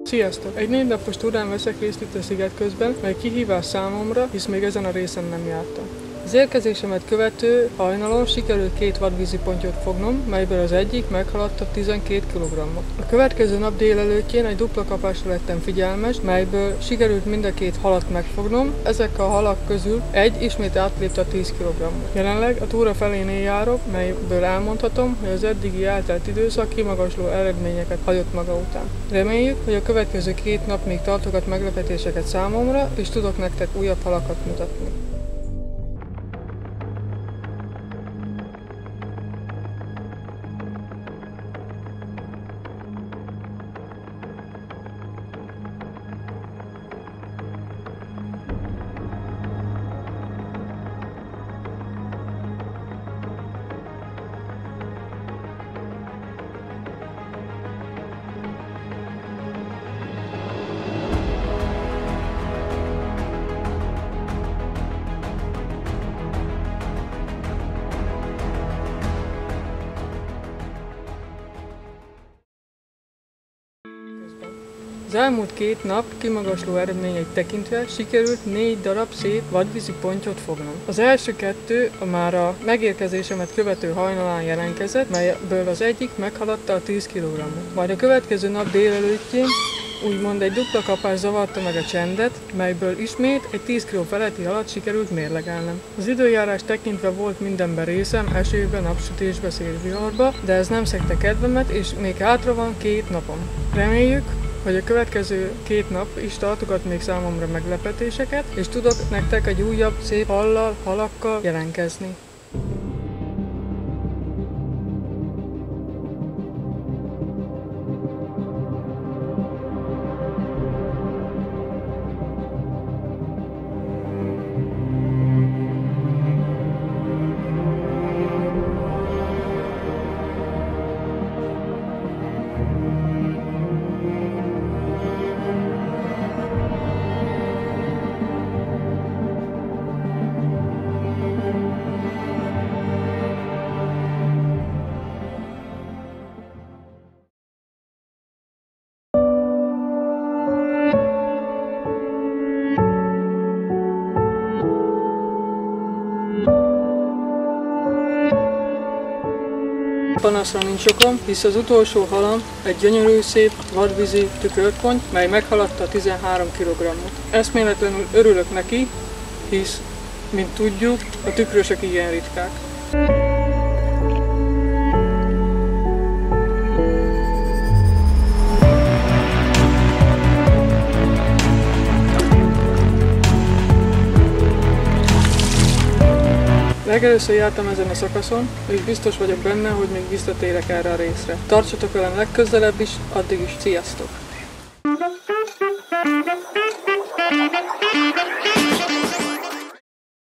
Sziasztok! Egy 4 napos túrán veszek részt itt a sziget közben, mely kihívás számomra, hisz még ezen a részen nem jártam. Az érkezésemet követő hajnalon sikerült 2 vadvízi pontyot fognom, melyből az egyik meghaladta 12 kg-ot. A következő nap délelőttjén egy dupla kapásra lettem figyelmes, melyből sikerült mind a 2 halat megfognom, ezek a halak közül egy ismét átlépte a 10 kg-ot. Jelenleg a túra felénél járok, melyből elmondhatom, hogy az eddigi eltelt időszak kimagasló eredményeket hagyott maga után. Reméljük, hogy a következő 2 nap még tartogat meglepetéseket számomra, és tudok nektek újabb halakat mutatni. Az elmúlt 2 nap kimagasló eredményeit tekintve sikerült 4 darab szép vadvízi pontyot fognom. Az első 2 már a megérkezésemet követő hajnalán jelentkezett, melyből az egyik meghaladta a 10 kg-ot. Majd a következő nap délelőttjén úgymond egy dupla kapás zavarta meg a csendet, melyből ismét egy 10 kg feletti halat sikerült mérlegelnem. Az időjárás tekintve volt mindenben részem, esőbe, napsütésbe, szélviharba, de ez nem szegte kedvemet, és még hátra van 2 napom. Reméljük, hogy a következő 2 nap is tartogat még számomra meglepetéseket, és tudok nektek egy újabb szép hallal, halakkal jelentkezni. Panaszra nincs okom, hisz az utolsó halam egy gyönyörű szép vadvízi tükörponty, mely meghaladta 13 kg-ot. Eszméletlenül örülök neki, hisz, mint tudjuk, a tükrösök igen ritkák. Legelőször jártam ezen a szakaszon, és biztos vagyok benne, hogy még visszatérek erre a részre. Tartsatok velem legközelebb is, addig is sziasztok!